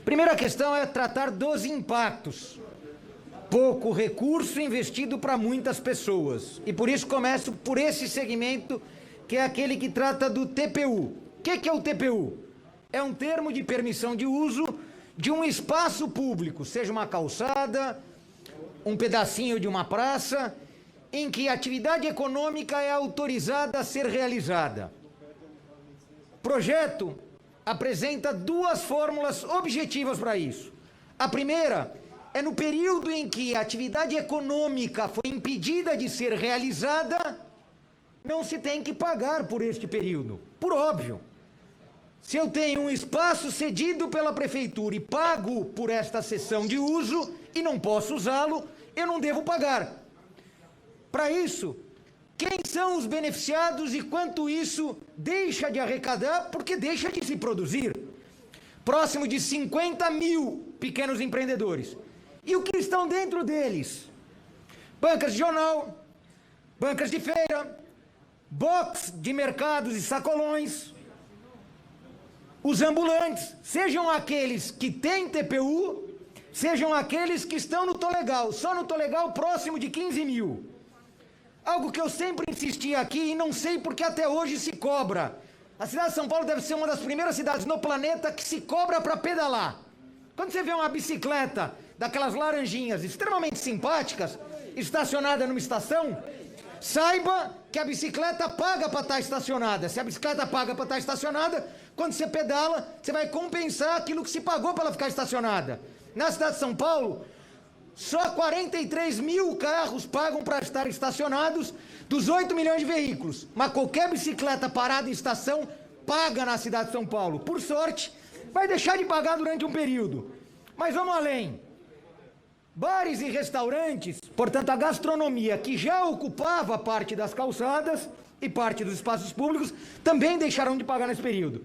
Primeira questão é tratar dos impactos. Pouco recurso investido para muitas pessoas. E por isso começo por esse segmento, que é aquele que trata do TPU. O que é o TPU? É um termo de permissão de uso de um espaço público, seja uma calçada, um pedacinho de uma praça, em que a atividade econômica é autorizada a ser realizada. O projeto apresenta duas fórmulas objetivas para isso. A primeira é no período em que a atividade econômica foi impedida de ser realizada, não se tem que pagar por este período, por óbvio. Se eu tenho um espaço cedido pela prefeitura e pago por esta cessão de uso e não posso usá-lo, eu não devo pagar. Para isso, quem são os beneficiados e quanto isso deixa de arrecadar, porque deixa de se produzir? Próximo de 50 mil pequenos empreendedores. E o que estão dentro deles? Bancas de jornal, bancas de feira, box de mercados e sacolões, os ambulantes, sejam aqueles que têm TPU, sejam aqueles que estão no Tolegal, só no Tolegal próximo de 15 mil. Algo que eu sempre insisti aqui e não sei porque até hoje se cobra. A cidade de São Paulo deve ser uma das primeiras cidades no planeta que se cobra para pedalar. Quando você vê uma bicicleta daquelas laranjinhas extremamente simpáticas, estacionada numa estação, saiba que a bicicleta paga para estar estacionada. Se a bicicleta paga para estar estacionada, quando você pedala, você vai compensar aquilo que se pagou para ela ficar estacionada. Na cidade de São Paulo, só 43 mil carros pagam para estar estacionados dos 8 milhões de veículos. Mas qualquer bicicleta parada em estação paga na cidade de São Paulo. Por sorte, vai deixar de pagar durante um período. Mas vamos além. Bares e restaurantes, portanto a gastronomia, que já ocupava parte das calçadas e parte dos espaços públicos, também deixarão de pagar nesse período.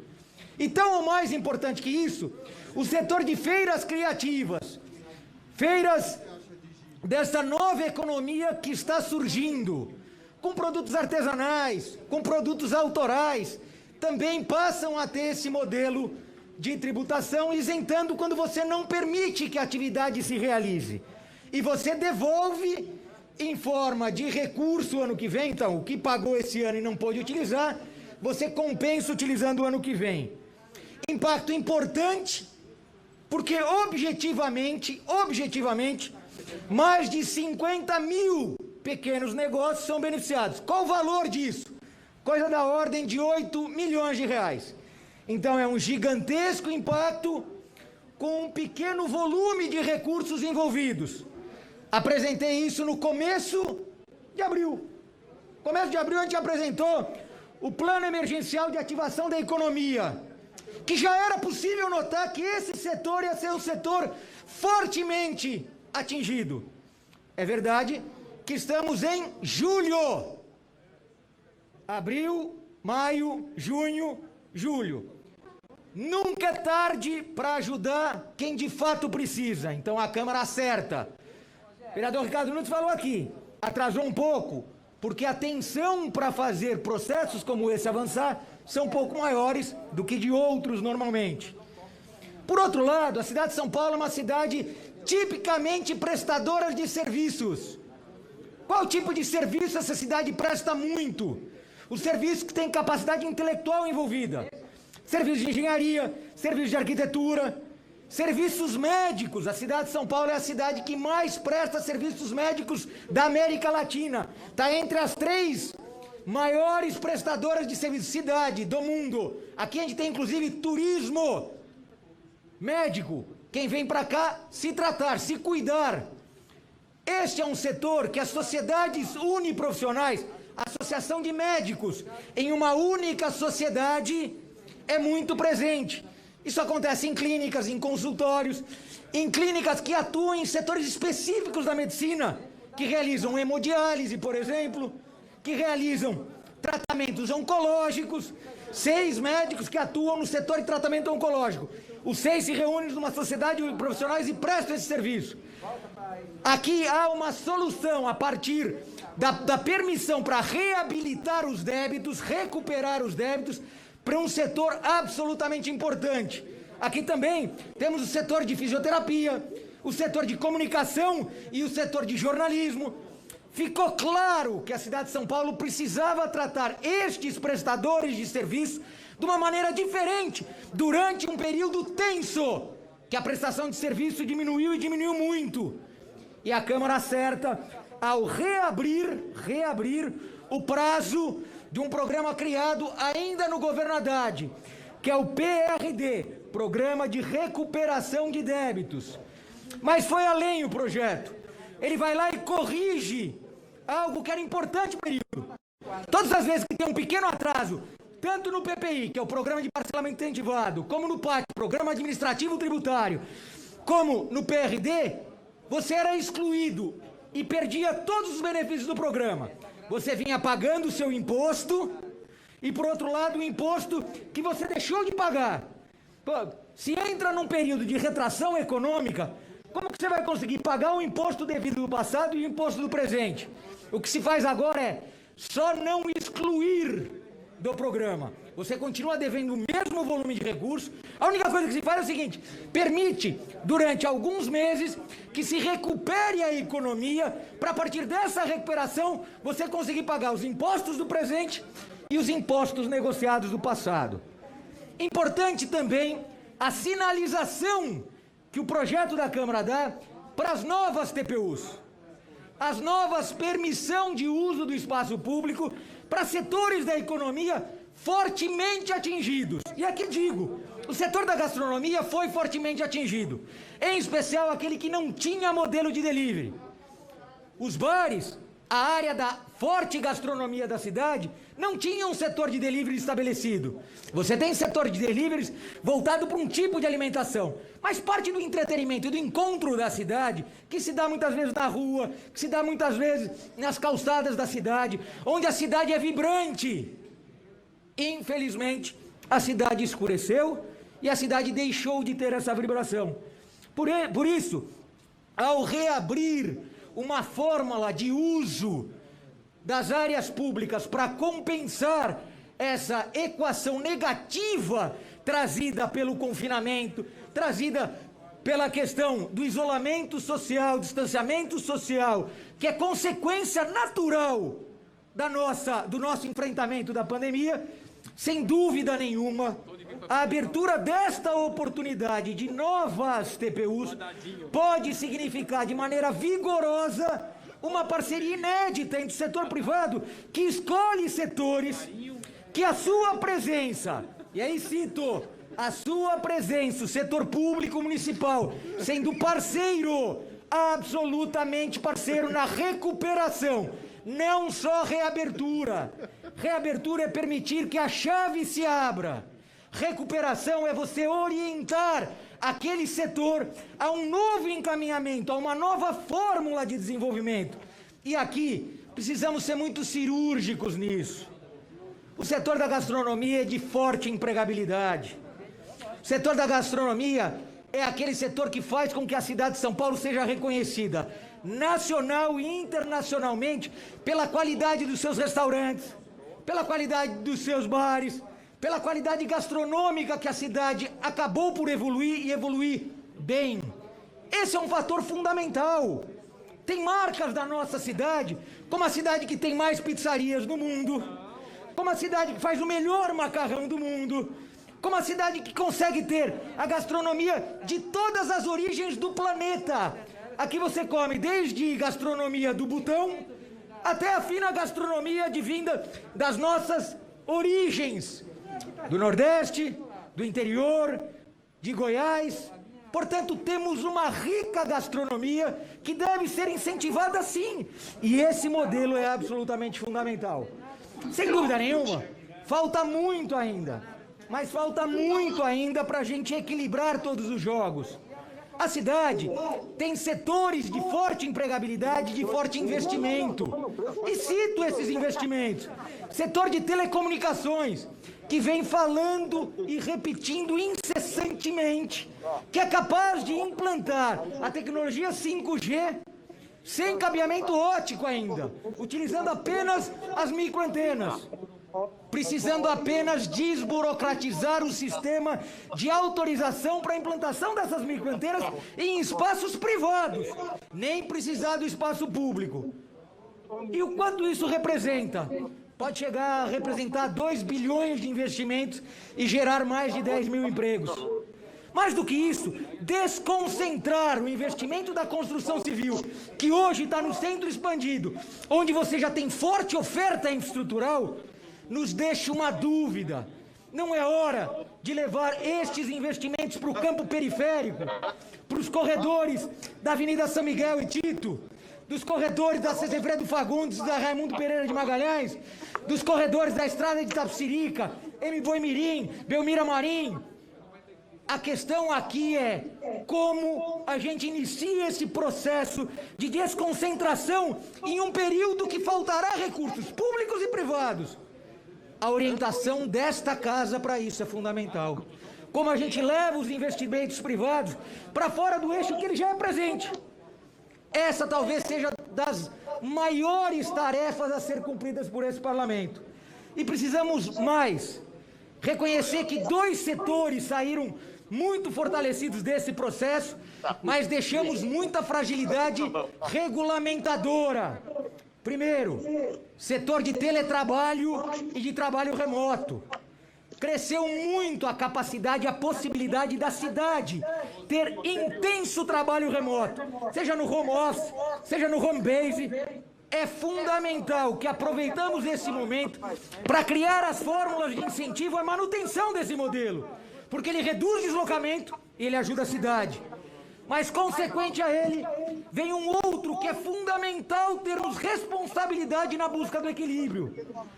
Então, o mais importante que isso, o setor de feiras criativas, feiras dessa nova economia que está surgindo, com produtos artesanais, com produtos autorais, também passam a ter esse modelo de tributação, isentando quando você não permite que a atividade se realize. E você devolve em forma de recurso ano que vem, então, o que pagou esse ano e não pôde utilizar, você compensa utilizando o ano que vem. Impacto importante, porque objetivamente, mais de 50 mil pequenos negócios são beneficiados. Qual o valor disso? Coisa da ordem de 8 milhões de reais. Então é um gigantesco impacto com um pequeno volume de recursos envolvidos. Apresentei isso no começo de abril. Começo de abril a gente apresentou o Plano Emergencial de Ativação da Economia, que já era possível notar que esse setor ia ser um setor fortemente atingido. É verdade que estamos em julho. Abril, maio, junho, julho. Nunca é tarde para ajudar quem de fato precisa. Então a Câmara acerta. O vereador Ricardo Nunes falou aqui, atrasou um pouco, porque a tensão para fazer processos como esse avançar são um pouco maiores do que de outros normalmente. Por outro lado, a cidade de São Paulo é uma cidade tipicamente prestadora de serviços. Qual tipo de serviço essa cidade presta muito? Os serviços que têm capacidade intelectual envolvida. Serviços de engenharia, serviços de arquitetura, serviços médicos. A cidade de São Paulo é a cidade que mais presta serviços médicos da América Latina. Está entre as 3 maiores prestadoras de serviços cidade do mundo. Aqui a gente tem inclusive turismo médico. Quem vem para cá se tratar, se cuidar. Este é um setor que as sociedades uniprofissionais, a associação de médicos, em uma única sociedade, é muito presente. Isso acontece em clínicas, em consultórios, em clínicas que atuam em setores específicos da medicina, que realizam hemodiálise, por exemplo, que realizam tratamentos oncológicos, 6 médicos que atuam no setor de tratamento oncológico. Os 6 se reúnem numa sociedade de profissionais e prestam esse serviço. Aqui há uma solução a partir da permissão para reabilitar os débitos, recuperar os débitos, para um setor absolutamente importante. Aqui também temos o setor de fisioterapia, o setor de comunicação e o setor de jornalismo. Ficou claro que a cidade de São Paulo precisava tratar estes prestadores de serviço de uma maneira diferente durante um período tenso, que a prestação de serviço diminuiu e diminuiu muito. E a Câmara acerta ao reabrir o prazo de um programa criado ainda no governo Haddad, que é o PRD, Programa de Recuperação de Débitos. Mas foi além o projeto. Ele vai lá e corrige algo que era importante no período. Todas as vezes que tem um pequeno atraso, tanto no PPI, que é o Programa de Parcelamento Incentivado, como no PAC, Programa Administrativo Tributário, como no PRD, você era excluído e perdia todos os benefícios do programa. Você vinha pagando o seu imposto e, por outro lado, o imposto que você deixou de pagar. Pô, se entra num período de retração econômica, como que você vai conseguir pagar o imposto devido do passado e o imposto do presente? O que se faz agora é só não excluir do programa. Você continua devendo o mesmo volume de recursos. A única coisa que se faz é o seguinte: permite, durante alguns meses, que se recupere a economia, para a partir dessa recuperação, você conseguir pagar os impostos do presente e os impostos negociados do passado. Importante também a sinalização que o projeto da Câmara dá para as novas TPUs. As novas permissão de uso do espaço público para setores da economia fortemente atingidos. E aqui digo, o setor da gastronomia foi fortemente atingido, em especial aquele que não tinha modelo de delivery. Os bares, a área da forte gastronomia da cidade, não tinha um setor de delivery estabelecido. Você tem setor de deliveries voltado para um tipo de alimentação, mas parte do entretenimento e do encontro da cidade, que se dá muitas vezes na rua, que se dá muitas vezes nas calçadas da cidade, onde a cidade é vibrante. Infelizmente, a cidade escureceu e a cidade deixou de ter essa vibração. Por isso, ao reabrir uma fórmula de uso das áreas públicas para compensar essa equação negativa trazida pelo confinamento, trazida pela questão do isolamento social, distanciamento social, que é consequência natural do nosso enfrentamento da pandemia, sem dúvida nenhuma, a abertura desta oportunidade de novas TPUs pode significar de maneira vigorosa uma parceria inédita entre o setor privado, que escolhe setores que a sua presença, e aí cito, a sua presença, o setor público municipal, sendo parceiro, absolutamente parceiro na recuperação, não só reabertura. Reabertura é permitir que a chave se abra. Recuperação é você orientar aquele setor a um novo encaminhamento, a uma nova fórmula de desenvolvimento. E aqui precisamos ser muito cirúrgicos nisso. O setor da gastronomia é de forte empregabilidade. O setor da gastronomia é aquele setor que faz com que a cidade de São Paulo seja reconhecida nacional e internacionalmente pela qualidade dos seus restaurantes, pela qualidade dos seus bares, pela qualidade gastronômica que a cidade acabou por evoluir e evoluir bem. Esse é um fator fundamental. Tem marcas da nossa cidade, como a cidade que tem mais pizzarias no mundo, como a cidade que faz o melhor macarrão do mundo, como a cidade que consegue ter a gastronomia de todas as origens do planeta. Aqui você come desde gastronomia do Butão até a fina gastronomia advinda das nossas origens, do Nordeste, do interior, de Goiás. Portanto, temos uma rica gastronomia que deve ser incentivada sim. E esse modelo é absolutamente fundamental. Sem dúvida nenhuma, falta muito ainda. Mas falta muito ainda para a gente equilibrar todos os jogos. A cidade tem setores de forte empregabilidade, de forte investimento. E cito esses investimentos. Setor de telecomunicações, que vem falando e repetindo incessantemente que é capaz de implantar a tecnologia 5G sem cabeamento óptico ainda, utilizando apenas as microantenas. precisando apenas desburocratizar o sistema de autorização para a implantação dessas microcanteiras em espaços privados, nem precisar do espaço público. E o quanto isso representa? Pode chegar a representar 2 bilhões de investimentos e gerar mais de 10 mil empregos. Mais do que isso, desconcentrar o investimento da construção civil, que hoje está no centro expandido, onde você já tem forte oferta infraestrutural, nos deixa uma dúvida. Não é hora de levar estes investimentos para o campo periférico, para os corredores da Avenida São Miguel e Tito, dos corredores da Cezefredo Fagundes, da Raimundo Pereira de Magalhães, dos corredores da Estrada de Itapecerica, Boimirim, Belmira Marim. A questão aqui é como a gente inicia esse processo de desconcentração em um período que faltará recursos públicos e privados. A orientação desta casa para isso é fundamental. Como a gente leva os investimentos privados para fora do eixo que ele já é presente. Essa talvez seja das maiores tarefas a ser cumpridas por esse parlamento. E precisamos mais reconhecer que 2 setores saíram muito fortalecidos desse processo, mas deixamos muita fragilidade regulamentadora. Primeiro, setor de teletrabalho e de trabalho remoto. Cresceu muito a capacidade, a possibilidade da cidade ter intenso trabalho remoto, seja no home office, seja no home base. É fundamental que aproveitamos esse momento para criar as fórmulas de incentivo à manutenção desse modelo, porque ele reduz deslocamento e ele ajuda a cidade. Mas, consequente a ele, vem um outro que é fundamental termos responsabilidade na busca do equilíbrio.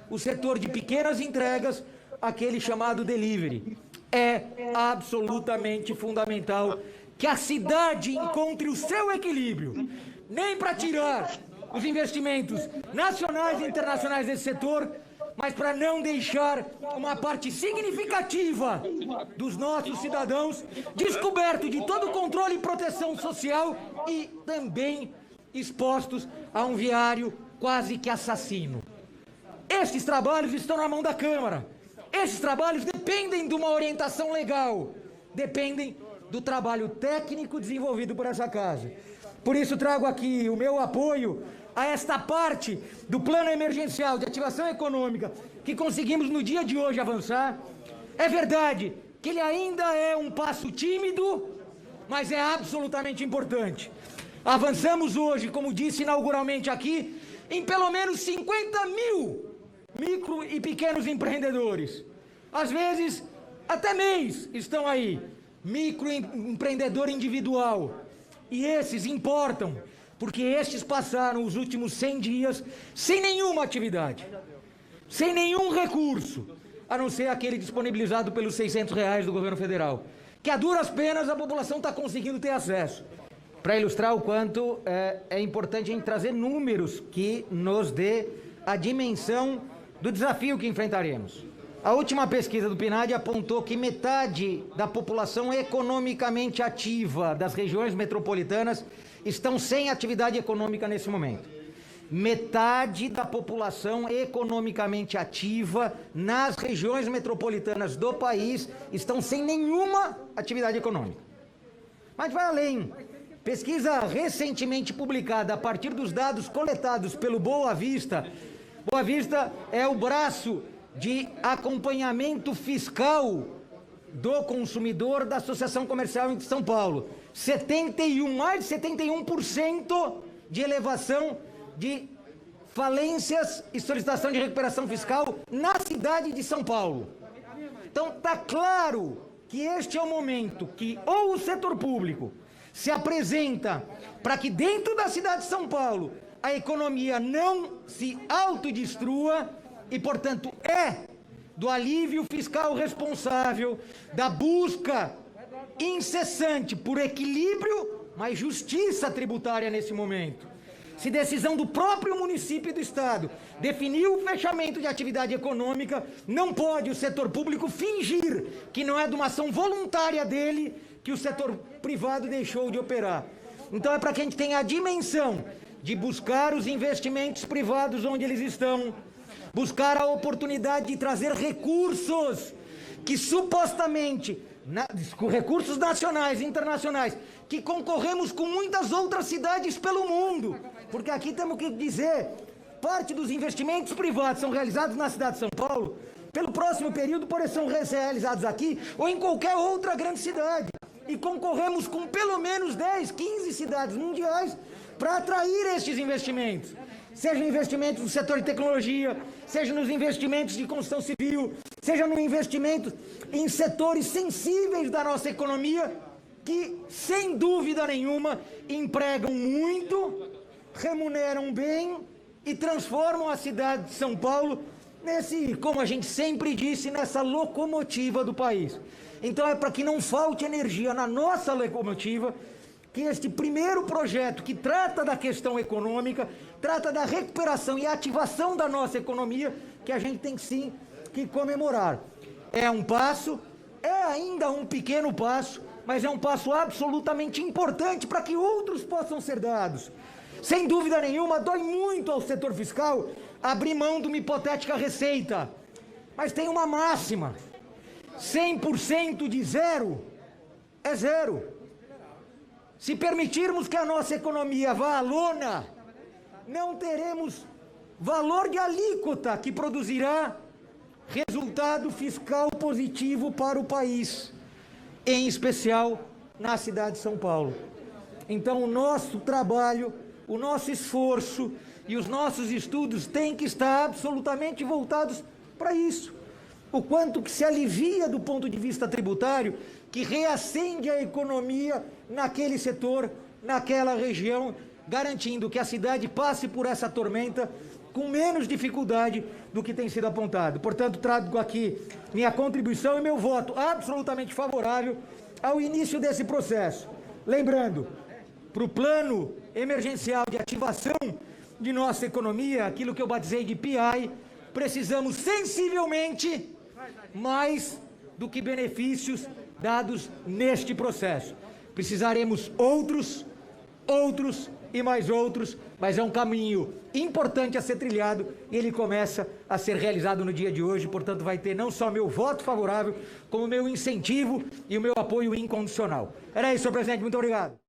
O setor de pequenas entregas, aquele chamado delivery. É absolutamente fundamental que a cidade encontre o seu equilíbrio. Nem para tirar os investimentos nacionais e internacionais desse setor, mas para não deixar uma parte significativa dos nossos cidadãos descoberto de todo o controle e proteção social e também expostos a um viário quase que assassino. Estes trabalhos estão na mão da Câmara. Esses trabalhos dependem de uma orientação legal, dependem do trabalho técnico desenvolvido por essa casa. Por isso trago aqui o meu apoio a esta parte do plano emergencial de ativação econômica que conseguimos no dia de hoje avançar. É verdade que ele ainda é um passo tímido, mas é absolutamente importante. Avançamos hoje, como disse inauguralmente aqui, em pelo menos 50 mil micro e pequenos empreendedores. Às vezes, até mês estão aí, microempreendedor individual. E esses importam, porque estes passaram os últimos 100 dias sem nenhuma atividade, sem nenhum recurso, a não ser aquele disponibilizado pelos R$600 do governo federal, que a duras penas a população está conseguindo ter acesso. Para ilustrar o quanto é importante a gente trazer números que nos dê a dimensão do desafio que enfrentaremos. A última pesquisa do PNAD apontou que metade da população economicamente ativa das regiões metropolitanas estão sem atividade econômica nesse momento. Metade da população economicamente ativa nas regiões metropolitanas do país estão sem nenhuma atividade econômica. Mas vai além. Pesquisa recentemente publicada a partir dos dados coletados pelo Boa Vista. Boa Vista é o braço de acompanhamento fiscal do consumidor da Associação Comercial de São Paulo. Mais de 71% de elevação de falências e solicitação de recuperação fiscal na cidade de São Paulo. Então está claro que este é o momento que ou o setor público se apresenta para que dentro da cidade de São Paulo a economia não se autodestrua e, portanto, do alívio fiscal responsável, da busca incessante por equilíbrio, mas justiça tributária nesse momento. Se decisão do próprio município e do Estado definir o fechamento de atividade econômica, não pode o setor público fingir que não é de uma ação voluntária dele que o setor privado deixou de operar. Então é para que a gente tenha a dimensão de buscar os investimentos privados onde eles estão, buscar a oportunidade de trazer recursos que supostamente, recursos nacionais e internacionais, que concorremos com muitas outras cidades pelo mundo, porque aqui temos que dizer, parte dos investimentos privados são realizados na cidade de São Paulo, pelo próximo período podem ser realizados aqui ou em qualquer outra grande cidade, e concorremos com pelo menos 10, 15 cidades mundiais para atrair estes investimentos, seja investimentos no setor de tecnologia, seja nos investimentos de construção civil, seja no investimento em setores sensíveis da nossa economia, que, sem dúvida nenhuma, empregam muito, remuneram bem e transformam a cidade de São Paulo nesse, como a gente sempre disse, nessa locomotiva do país. Então é para que não falte energia na nossa locomotiva, que este primeiro projeto que trata da questão econômica, trata da recuperação e ativação da nossa economia, que a gente tem sim que comemorar. É um passo, é ainda um pequeno passo, mas é um passo absolutamente importante para que outros possam ser dados. Sem dúvida nenhuma, dói muito ao setor fiscal abrir mão de uma hipotética receita, mas tem uma máxima: 100% de zero é zero. Se permitirmos que a nossa economia vá à lona, não teremos valor de alíquota que produzirá resultado fiscal positivo para o país, em especial na cidade de São Paulo. Então, o nosso trabalho, o nosso esforço e os nossos estudos têm que estar absolutamente voltados para isso. O quanto que se alivia do ponto de vista tributário, que reacende a economia naquele setor, naquela região, garantindo que a cidade passe por essa tormenta com menos dificuldade do que tem sido apontado. Portanto, trago aqui minha contribuição e meu voto absolutamente favorável ao início desse processo. Lembrando, para o plano emergencial de ativação de nossa economia, aquilo que eu batizei de PI, precisamos sensivelmente mais do que benefícios dados neste processo. Precisaremos outros e mais outros, mas é um caminho importante a ser trilhado e ele começa a ser realizado no dia de hoje, portanto vai ter não só meu voto favorável, como meu incentivo e o meu apoio incondicional. Era isso, senhor presidente, muito obrigado.